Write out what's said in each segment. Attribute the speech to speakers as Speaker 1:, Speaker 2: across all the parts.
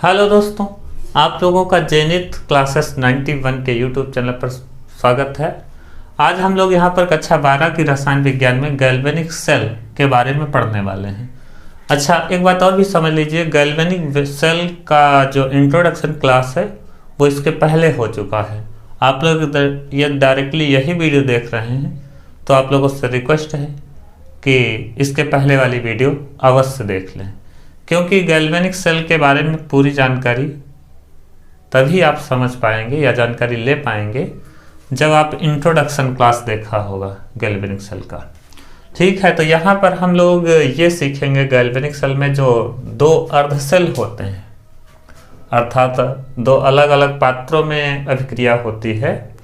Speaker 1: Hello दोस्तों, आप लोगों का जेनिथ क्लासेस 91 के यूट्यूब चैनल पर स्वागत है। आज हम लोग यहाँ पर कक्षा 12 की रसायन विज्ञान में गैल्वेनिक सेल के बारे में पढ़ने वाले हैं। अच्छा, एक बात और भी समझ लीजिए, गैल्वेनिक सेल का जो इंट्रोडक्शन क्लास है वो इसके पहले हो चुका है। आप लोग ये डायरेक्टली यही वीडियो देख रहे हैं तो आप लोगों से रिक्वेस्ट है कि इसके पहले वाली वीडियो अवश्य देख लें, क्योंकि गैल्वेनिक सेल के बारे में पूरी जानकारी तभी आप समझ पाएंगे या जानकारी ले पाएंगे जब आप इंट्रोडक्शन क्लास देखा होगा गैल्वेनिक सेल का। ठीक है, तो यहाँ पर हम लोग ये सीखेंगे गैल्वेनिक सेल में जो दो अर्ध सेल होते हैं, अर्थात दो अलग अलग पात्रों में अभिक्रिया होती है।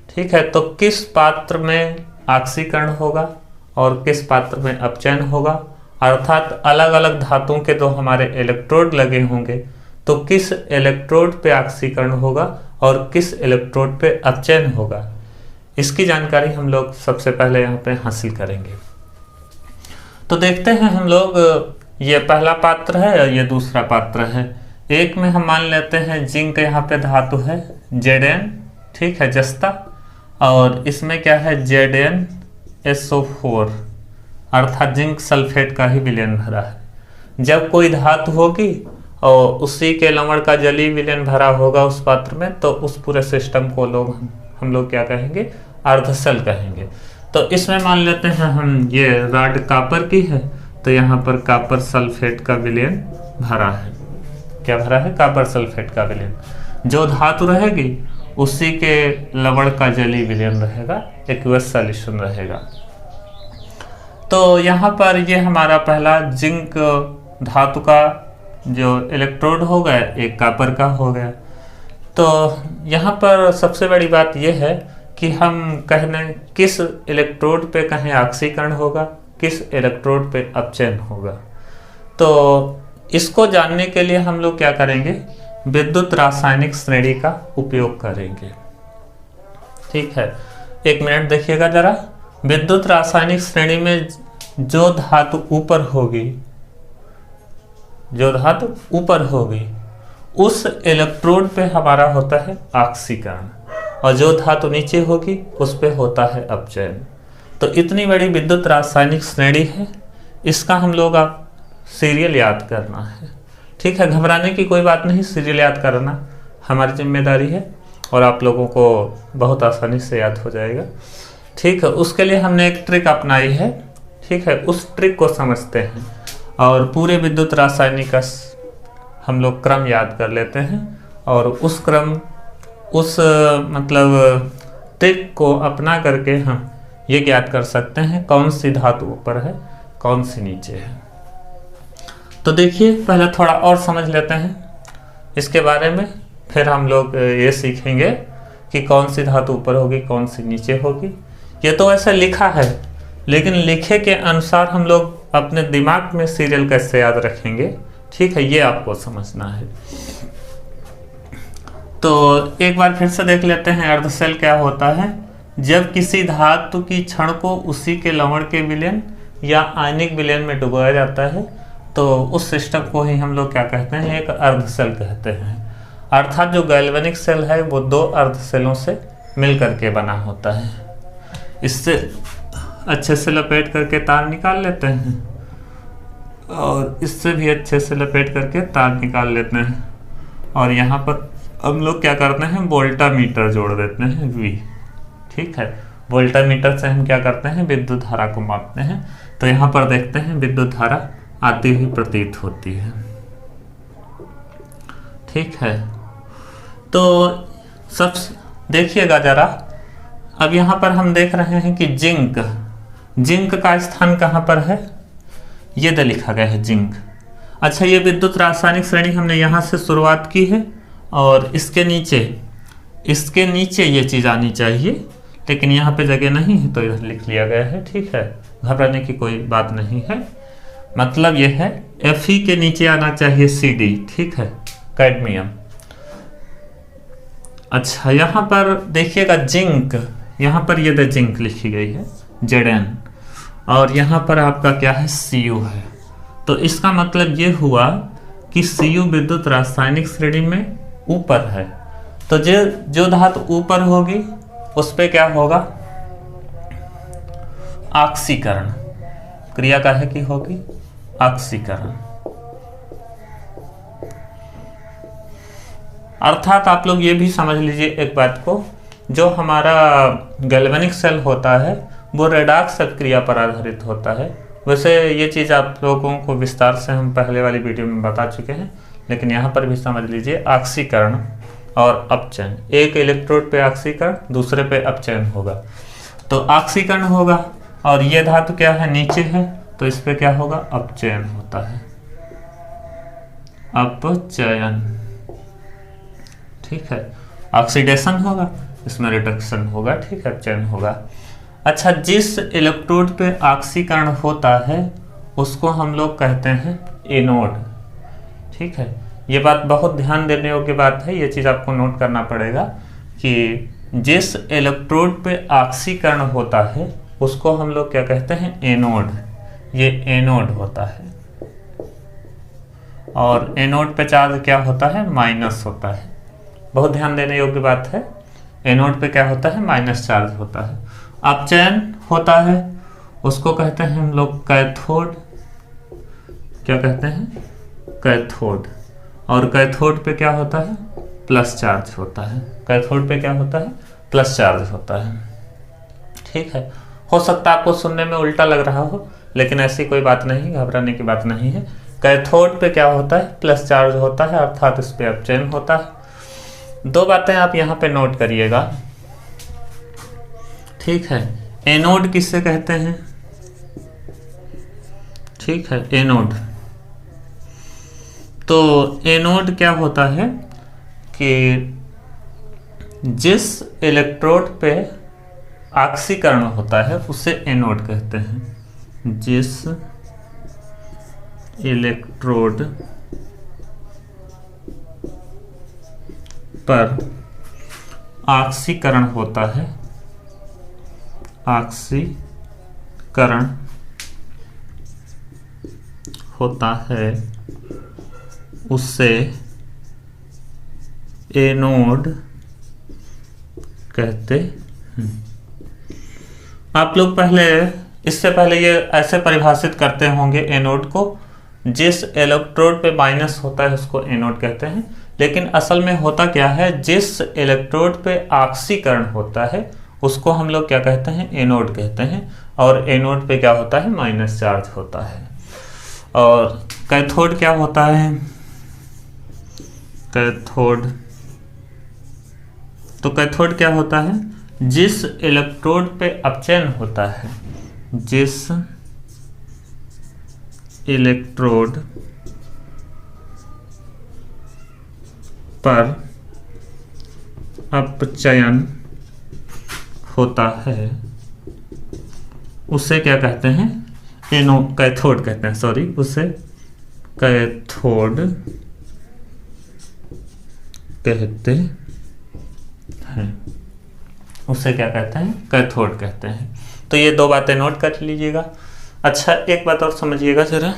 Speaker 1: ठीक है, तो किस पात्र में ऑक्सीकरण होगा और किस पात्र में अपचयन होगा, अर्थात अलग अलग धातुओं के जो हमारे इलेक्ट्रोड लगे होंगे तो किस इलेक्ट्रोड पे ऑक्सीकरण होगा और किस इलेक्ट्रोड पे अपचयन होगा, इसकी जानकारी हम लोग सबसे पहले यहाँ पे हासिल करेंगे। तो देखते हैं हम लोग, ये पहला पात्र है और ये दूसरा पात्र है। एक में हम मान लेते हैं जिंक, यहाँ पे धातु है Zn, ठीक है, जस्ता, और इसमें क्या है ZnSO4 अर्थात जिंक सल्फेट का ही विलयन भरा है। जब कोई धातु होगी और उसी के लवण का जलीय विलयन भरा होगा उस पात्र में, तो उस पूरे सिस्टम को हम लोग क्या कहेंगे, अर्धसेल कहेंगे। तो इसमें मान लेते हैं हम ये रॉड कॉपर की है, तो यहाँ पर कॉपर सल्फेट का विलयन भरा है। क्या भरा है? कॉपर सल्फेट का विलयन। जो धातु रहेगी उसी के लवण का जलीय विलयन रहेगा, एक्वस सॉल्यूशन रहेगा। तो यहाँ पर ये हमारा पहला जिंक धातु का जो इलेक्ट्रोड हो गया, एक कॉपर का हो गया। तो यहाँ पर सबसे बड़ी बात यह है कि हम कहने किस इलेक्ट्रोड पे कहें ऑक्सीकरण होगा, किस इलेक्ट्रोड पे अपचयन होगा। तो इसको जानने के लिए हम लोग क्या करेंगे, विद्युत रासायनिक श्रेणी का उपयोग करेंगे। ठीक है, एक मिनट देखिएगा जरा। विद्युत रासायनिक श्रेणी में जो धातु ऊपर होगी उस इलेक्ट्रोड पे हमारा होता है ऑक्सीकरण, और जो धातु नीचे होगी उस पे होता है अपचयन। तो इतनी बड़ी विद्युत रासायनिक श्रेणी है, इसका हम लोग आप सीरियल याद करना है। ठीक है, घबराने की कोई बात नहीं, सीरियल याद करना हमारी जिम्मेदारी है और आप लोगों को बहुत आसानी से याद हो जाएगा। ठीक है, उसके लिए हमने एक ट्रिक अपनाई है। ठीक है, उस ट्रिक को समझते हैं और पूरे विद्युत रासायनिक का हम लोग क्रम याद कर लेते हैं, और उस ट्रिक को अपना करके हम ये ज्ञात कर सकते हैं कौन सी धातु ऊपर है कौन सी नीचे है। तो देखिए, पहले थोड़ा और समझ लेते हैं इसके बारे में, फिर हम लोग ये सीखेंगे कि कौन सी धातु ऊपर होगी कौन सी नीचे होगी। ये तो ऐसा लिखा है, लेकिन लिखे के अनुसार हम लोग अपने दिमाग में सीरियल कैसे याद रखेंगे, ठीक है, ये आपको समझना है। तो एक बार फिर से देख लेते हैं अर्धसेल क्या होता है। जब किसी धातु की क्षण को उसी के लवण के विलयन या आयनिक विलयन में डुबोया जाता है, तो उस सिस्टम को ही हम लोग क्या कहते हैं, एक अर्धसेल कहते हैं। अर्थात जो गैल्वेनिक सेल है वो दो अर्धसेलों से मिल करके बना होता है। इससे अच्छे से लपेट करके तार निकाल लेते हैं और इससे भी अच्छे से लपेट करके तार निकाल लेते हैं, और यहाँ पर हम लोग क्या करते हैं, वोल्टामीटर जोड़ देते हैं V। ठीक है, वोल्टामीटर से हम क्या करते हैं, विद्युत धारा को मापते हैं। तो यहाँ पर देखते हैं विद्युत धारा आती हुई प्रतीत होती है। ठीक है, तो सब देखिएगा जरा। अब यहाँ पर हम देख रहे हैं कि जिंक का स्थान कहाँ पर है, ये तो लिखा गया है जिंक। अच्छा, ये विद्युत रासायनिक श्रेणी हमने यहाँ से शुरुआत की है और इसके नीचे ये चीज़ आनी चाहिए, लेकिन यहाँ पे जगह नहीं है तो इधर लिख लिया गया है। ठीक है, घबराने की कोई बात नहीं है। मतलब ये है Fe के नीचे आना चाहिए Cd। ठीक है, कैडमियम। अच्छा, यहाँ पर देखिएगा जिंक, यहाँ पर ये जिंक लिखी गई है Zn, और यहाँ पर आपका क्या है Cu है। तो इसका मतलब ये हुआ कि Cu विद्युत रासायनिक श्रेणी में ऊपर है, तो जो धातु ऊपर होगी उस पे क्या होगा, ऑक्सीकरण, क्रिया काहे की होगी, ऑक्सीकरण। अर्थात आप लोग ये भी समझ लीजिए एक बात को, जो हमारा गैल्वेनिक सेल होता है वो रेडॉक्स क्रिया पर आधारित होता है। वैसे ये चीज़ आप लोगों को विस्तार से हम पहले वाली वीडियो में बता चुके हैं, लेकिन यहाँ पर भी समझ लीजिए ऑक्सीकरण और अपचयन, एक इलेक्ट्रोड पे ऑक्सीकरण दूसरे पे अपचयन होगा, तो ऑक्सीकरण होगा, और ये धातु क्या है, नीचे है, तो इस पे क्या होगा, अपचयन होता है, अपचयन। ठीक है, ऑक्सीडेशन होगा, इसमें रिडक्शन होगा, ठीक है, अपचयन होगा। अच्छा, जिस इलेक्ट्रोड पे ऑक्सीकरण होता है उसको हम लोग कहते हैं एनोड। ठीक है, ये बात बहुत ध्यान देने योग्य बात है, ये चीज़ आपको नोट करना पड़ेगा कि जिस इलेक्ट्रोड पे ऑक्सीकरण होता है उसको हम लोग क्या कहते हैं, एनोड। ये एनोड होता है, और एनोड पे चार्ज क्या होता है, माइनस होता है। बहुत ध्यान देने योग्य बात है, एनोड पे क्या होता है, माइनस चार्ज होता है। अपचयन होता है उसको कहते हैं हम लोग कैथोड, क्या कहते हैं, कैथोड। और कैथोड पे क्या होता है, प्लस चार्ज होता है, कैथोड पे क्या होता है, प्लस चार्ज होता है। ठीक है, हो सकता है आपको सुनने में उल्टा लग रहा हो, लेकिन ऐसी कोई बात नहीं, घबराने की बात नहीं है। कैथोड पे क्या होता है, प्लस चार्ज होता है, अर्थात इस पे अपचयन होता है। दो बातें आप यहाँ पे नोट करिएगा। ठीक है, एनोड किससे कहते हैं, ठीक है, एनोड। तो एनोड क्या होता है कि जिस इलेक्ट्रोड पे ऑक्सीकरण होता है उसे एनोड कहते हैं। जिस इलेक्ट्रोड पर ऑक्सीकरण होता है, ऑक्सीकरण होता है उससे एनोड कहते हैं। आप लोग इससे पहले ये ऐसे परिभाषित करते होंगे एनोड को, जिस इलेक्ट्रोड पे माइनस होता है उसको एनोड कहते हैं, लेकिन असल में होता क्या है, जिस इलेक्ट्रोड पे ऑक्सीकरण होता है उसको हम लोग क्या कहते हैं, एनोड कहते हैं, और एनोड पे क्या होता है, माइनस चार्ज होता है। और कैथोड क्या होता है, कैथोड, तो कैथोड क्या होता है, जिस इलेक्ट्रोड पे अपचयन होता है, जिस इलेक्ट्रोड पर अपचयन होता है उसे क्या कहते हैं, कैथोड कहते हैं, सॉरी, उसे कैथोड कहते हैं, उसे क्या कहते हैं, कैथोड कहते हैं। तो ये दो बातें नोट कर लीजिएगा। अच्छा, एक बात और समझिएगा जरा,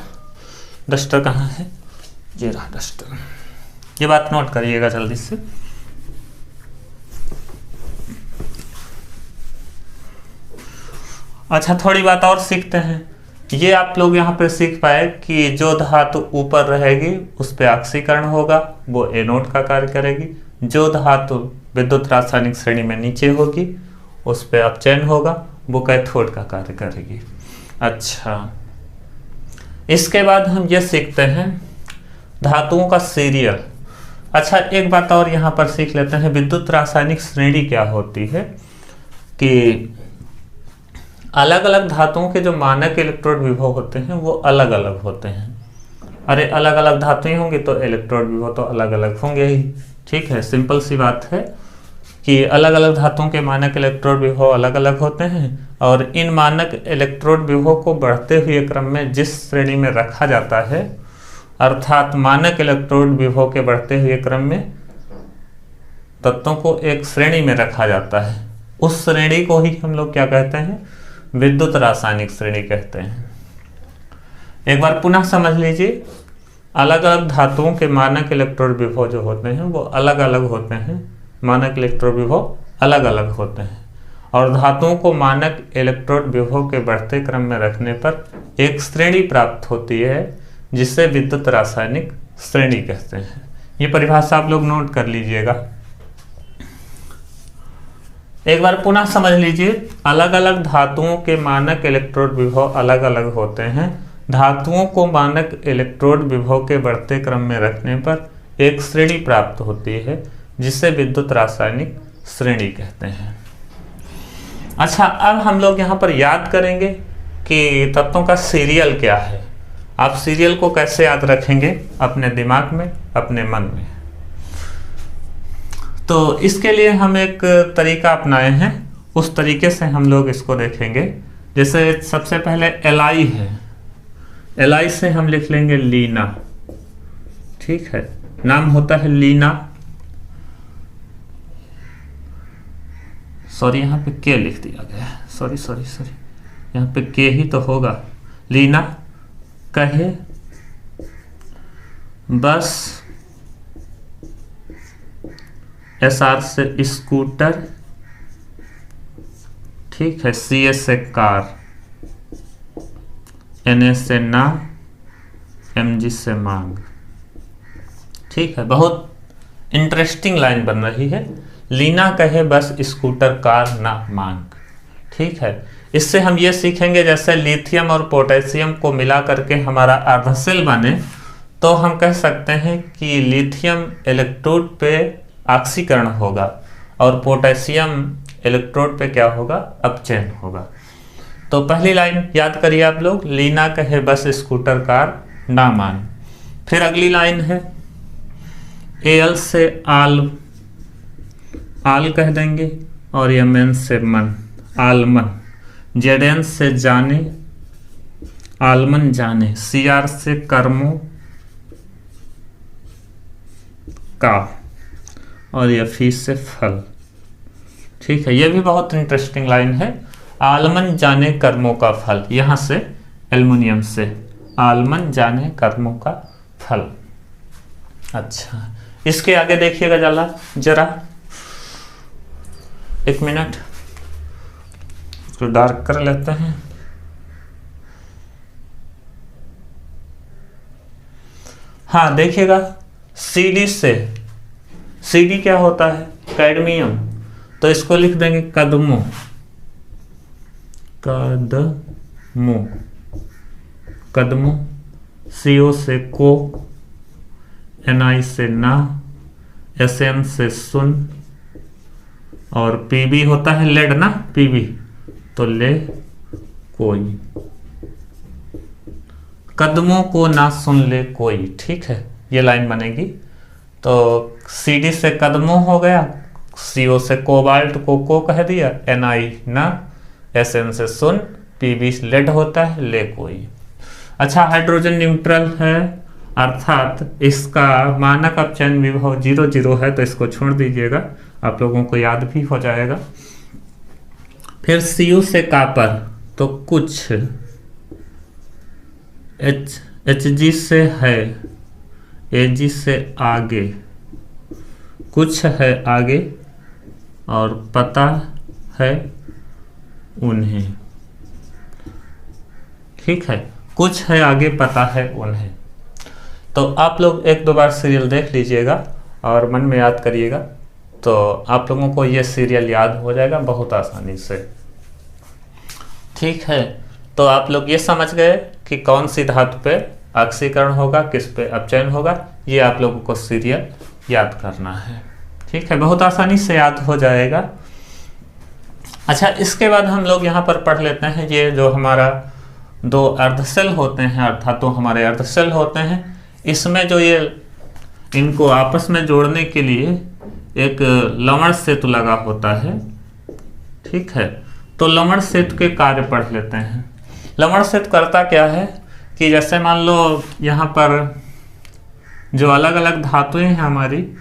Speaker 1: डस्टर कहाँ है, ये रहा डस्टर, ये बात नोट करिएगा जल्दी से। अच्छा, थोड़ी बात और सीखते हैं। ये आप लोग यहाँ पे सीख पाए कि जो धातु ऊपर रहेगी उस पे ऑक्सीकरण होगा, वो एनोड का कार्य करेगी। जो धातु विद्युत रासायनिक श्रेणी में नीचे होगी उस पे अपचयन होगा, वो कैथोड का कार्य करेगी। अच्छा, इसके बाद हम ये सीखते हैं धातुओं का सीरियल। अच्छा, एक बात और यहाँ पर सीख लेते हैं, विद्युत रासायनिक श्रेणी क्या होती है, कि अलग अलग धातुओं के जो मानक इलेक्ट्रोड विभव होते हैं वो अलग अलग होते हैं। अरे अलग अलग धातुएं होंगी तो इलेक्ट्रोड विभव तो अलग अलग होंगे ही। ठीक है, सिंपल सी बात है कि अलग अलग धातुओं के मानक इलेक्ट्रोड विभव अलग अलग होते हैं, और इन मानक इलेक्ट्रोड विभव को बढ़ते हुए क्रम में जिस श्रेणी में रखा जाता है, अर्थात मानक इलेक्ट्रोड विभव के बढ़ते हुए क्रम में तत्वों को एक श्रेणी में रखा जाता है, उस श्रेणी को ही हम लोग क्या कहते हैं, विद्युत रासायनिक श्रेणी कहते हैं। एक बार पुनः समझ लीजिए, अलग अलग धातुओं के मानक इलेक्ट्रोड विभव जो होते हैं वो अलग अलग होते हैं, मानक इलेक्ट्रोड विभव अलग अलग होते हैं। और धातुओं को मानक इलेक्ट्रोड विभव के बढ़ते क्रम में रखने पर एक श्रेणी प्राप्त होती है जिसे विद्युत रासायनिक श्रेणी कहते हैं। ये परिभाषा आप लोग नोट कर लीजिएगा। एक बार पुनः समझ लीजिए, अलग अलग धातुओं के मानक इलेक्ट्रोड विभव अलग अलग होते हैं। धातुओं को मानक इलेक्ट्रोड विभव के बढ़ते क्रम में रखने पर एक श्रेणी प्राप्त होती है जिसे विद्युत रासायनिक श्रेणी कहते हैं। अच्छा, अब हम लोग यहाँ पर याद करेंगे कि तत्वों का सीरियल क्या है। आप सीरियल को कैसे याद रखेंगे अपने दिमाग में, अपने मन में। तो इसके लिए हम एक तरीका अपनाए हैं, उस तरीके से हम लोग इसको देखेंगे। जैसे सबसे पहले Li है, Li से हम लिख लेंगे लीना, ठीक है, नाम होता है लीना। सॉरी, यहाँ पे के लिख दिया गया है, सॉरी, यहाँ पे के ही तो होगा। लीना कहे बस, SR से स्कूटर, ठीक है, CA से कार, NA से ना, MG से मांग। ठीक है, बहुत इंटरेस्टिंग लाइन बन रही है। लीना कहे बस स्कूटर कार ना मांग, ठीक है। इससे हम ये सीखेंगे जैसे लिथियम और पोटेशियम को मिला करके हमारा अर्धसेल बने, तो हम कह सकते हैं कि लिथियम इलेक्ट्रोड पे ऑक्सीकरण होगा और पोटेशियम इलेक्ट्रोड पे क्या होगा, अपचयन होगा। तो पहली लाइन याद करिए आप लोग, लीना कहे बस स्कूटर कार ना मान। फिर अगली लाइन है Al से आल कह देंगे और Mn से मन, आलमन। Zn से जाने, आलमन जाने। Cr से कर्मों का और Fe से फल, ठीक है। यह भी बहुत इंटरेस्टिंग लाइन है, आलमन जाने कर्मों का फल। यहां से एल्युमिनियम से आलमन जाने कर्मों का फल। अच्छा, इसके आगे देखिएगा जरा, एक मिनट, इसको डार्क कर लेते हैं। हाँ, देखिएगा CD से, CD क्या होता है, कैडमियम, तो इसको लिख देंगे कदमों, कदमों। CO से को, Na से ना, Sn से सुन, और Pb होता है लेड ना, Pb, तो ले कोई, कदमों को ना सुन ले कोई, ठीक है। ये लाइन बनेगी। तो CD से कदमों हो गया, CO से कोबाल्ट को कह दिया, Na ना, Sn से सुन, Pb लेड होता है, ले कोई। अच्छा, हाइड्रोजन न्यूट्रल है, अर्थात इसका मानक अपचयन विभव 0 है, तो इसको छोड़ दीजिएगा, आप लोगों को याद भी हो जाएगा। फिर Cu से कापर, तो कुछ, Hg से है, Ag से आगे, कुछ है आगे, और पता है उन्हें, ठीक है, कुछ है आगे, पता है उन्हें। तो आप लोग एक दो बार सीरियल देख लीजिएगा और मन में याद करिएगा, तो आप लोगों को ये सीरियल याद हो जाएगा बहुत आसानी से, ठीक है। तो आप लोग ये समझ गए कि कौन सी धातु पे ऑक्सीकरण होगा, किस पे अपचयन होगा, ये आप लोगों को सीरियल याद करना है, ठीक है, बहुत आसानी से याद हो जाएगा। अच्छा, इसके बाद हम लोग यहाँ पर पढ़ लेते हैं, ये जो हमारा दो अर्धसेल होते हैं, अर्थात तो हमारे अर्धसेल होते हैं, इसमें जो ये इनको आपस में जोड़ने के लिए एक लवण सेतु लगा होता है, ठीक है। तो लवण सेतु के कार्य पढ़ लेते हैं। लवण सेतु करता क्या है कि जैसे मान लो यहाँ पर जो अलग अलग धातुएं हैं हमारी,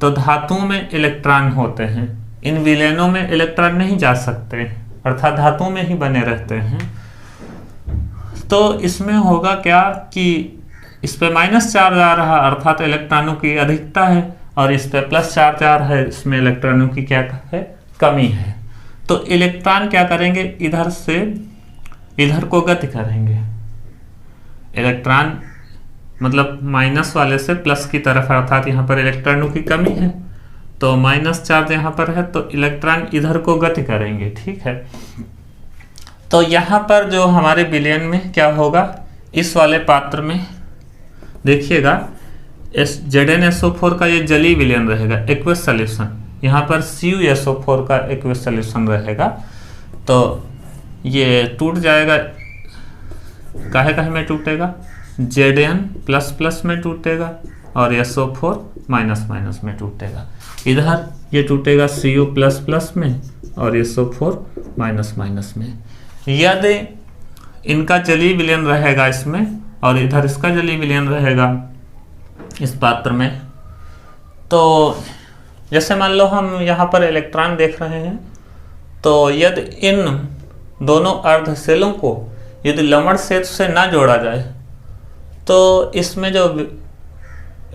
Speaker 1: तो धातुओं में इलेक्ट्रॉन होते हैं, इन विलेनों में इलेक्ट्रॉन नहीं जा सकते, अर्थात धातुओं में ही बने रहते हैं। तो इसमें होगा क्या कि इस पे माइनस चार्ज आ रहा अर्थात इलेक्ट्रॉनों की अधिकता है, और इस पे प्लस चार्ज आ रहा है, इसमें इलेक्ट्रॉनों की क्या है, कमी है। तो इलेक्ट्रॉन क्या करेंगे, इधर से इधर को गति करेंगे। इलेक्ट्रॉन मतलब माइनस वाले से प्लस की तरफ, अर्थात यहाँ पर इलेक्ट्रॉनों की कमी है तो माइनस चार्ज यहाँ पर है, तो इलेक्ट्रॉन इधर को गति करेंगे। ठीक है, तो यहाँ पर जो हमारे विलयन में क्या होगा, इस वाले पात्र में देखिएगा ZnSO4 का ये जलीय विलयन रहेगा, एक्वस सॉल्यूशन। यहाँ पर CuSO4 का एक्वस सॉल्यूशन रहेगा, तो ये टूट जाएगा। काहे काहे में टूटेगा, Zn++ में टूटेगा और SO4 माइनस में टूटेगा। इधर ये टूटेगा Cu++ में और SO4 माइनस में। यदि इनका जलीय विलयन रहेगा इसमें और इधर इसका जलीय विलयन रहेगा इस पात्र में, तो जैसे मान लो हम यहाँ पर इलेक्ट्रॉन देख रहे हैं, तो यदि इन दोनों अर्धशेलों को यदि लवण सेतु से ना जोड़ा जाए तो इसमें जो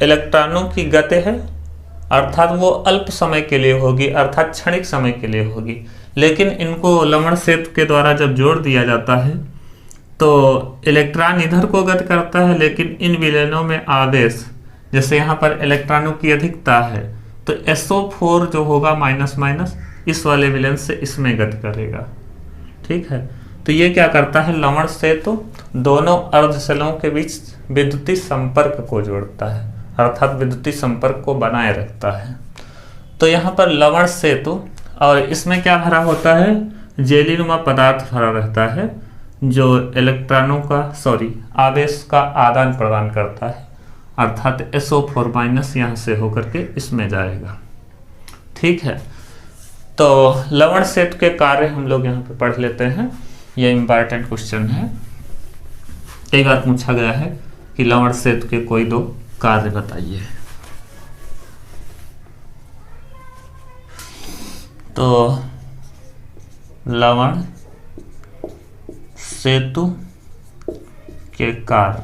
Speaker 1: इलेक्ट्रॉनों की गति है अर्थात वो अल्प समय के लिए होगी, अर्थात क्षणिक समय के लिए होगी। लेकिन इनको लवण सेतु के द्वारा जब जोड़ दिया जाता है तो इलेक्ट्रॉन इधर को गति करता है, लेकिन इन विलयनों में आवेश, जैसे यहाँ पर इलेक्ट्रॉनों की अधिकता है तो SO4 जो होगा माइनस इस वाले विलयन से इसमें गति करेगा। ठीक है, तो ये क्या करता है, लवण सेतु दोनों अर्धशेलों के बीच विद्युतीय संपर्क को जोड़ता है, अर्थात विद्युतीय संपर्क को बनाए रखता है। तो यहाँ पर लवण सेतु, और इसमें क्या भरा होता है, जेलीनुमा पदार्थ भरा रहता है जो इलेक्ट्रॉनों का आवेश का आदान प्रदान करता है, अर्थात SO4 माइनस यहाँ से होकर के इसमें जाएगा। ठीक है, तो लवण सेतु के कार्य हम लोग यहाँ पे पढ़ लेते हैं। ये इंपॉर्टेंट क्वेश्चन है, कई बार पूछा गया है कि लवण सेतु के कोई दो कार्य बताइए। तो लवण सेतु के कार्य,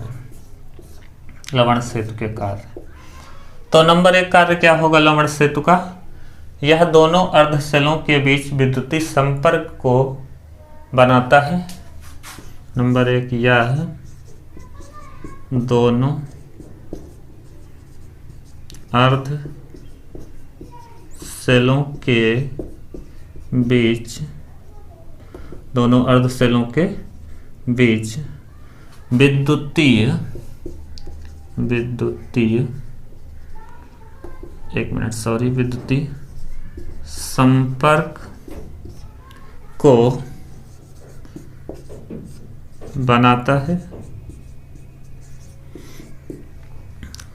Speaker 1: लवण सेतु के कार्य, तो नंबर 1 कार्य क्या होगा लवण सेतु का, यह दोनों अर्धशेलों के बीच विद्युतीय संपर्क को बनाता है। नंबर 1, यह दोनों अर्धशेलों के बीच विद्युतीय संपर्क को बनाता है।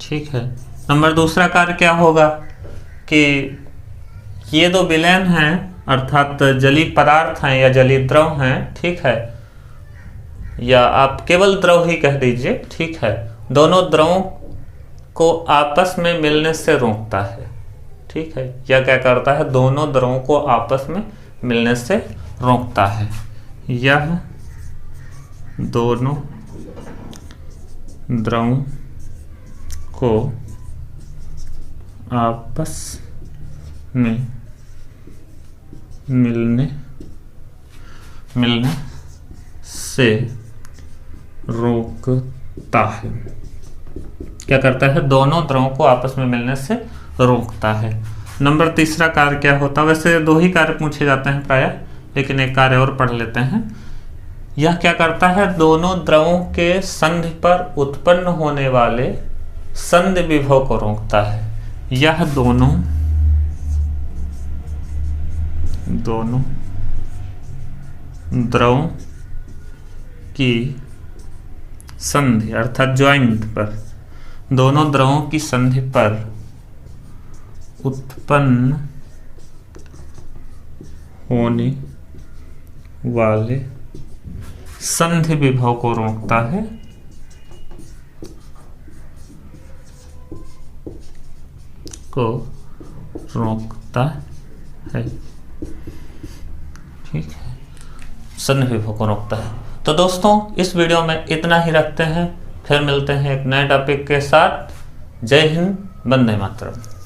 Speaker 1: ठीक है, नंबर 2 कार्य क्या होगा कि ये दो विलयन हैं अर्थात जलीय पदार्थ हैं या जलीय द्रव हैं, ठीक है, या आप केवल द्रव ही कह दीजिए। ठीक है, दोनों द्रवों को आपस में मिलने से रोकता है। ठीक है, यह क्या करता है, दोनों द्रवों को आपस में मिलने से रोकता है। यह दोनों द्रवों को आपस में मिलने से रोकता है। क्या करता है, दोनों द्रवों को आपस में मिलने से रोकता है। नंबर 3 कार्य क्या होता है, वैसे 2 ही कार्य पूछे जाते हैं प्रायः, लेकिन एक कार्य और पढ़ लेते हैं। यह क्या करता है, दोनों द्रवों के संधि पर उत्पन्न होने वाले संधि विभव को रोकता है। यह दोनों द्रवों की संधि अर्थात ज्वाइंट पर, दोनों द्रवों की संधि पर उत्पन्न होने वाले संधि विभव को रोकता है। ठीक है, संधि विभव को रोकता है। तो दोस्तों इस वीडियो में इतना ही रखते हैं, फिर मिलते हैं एक नए टॉपिक के साथ। जय हिंद, वंदे मातरम।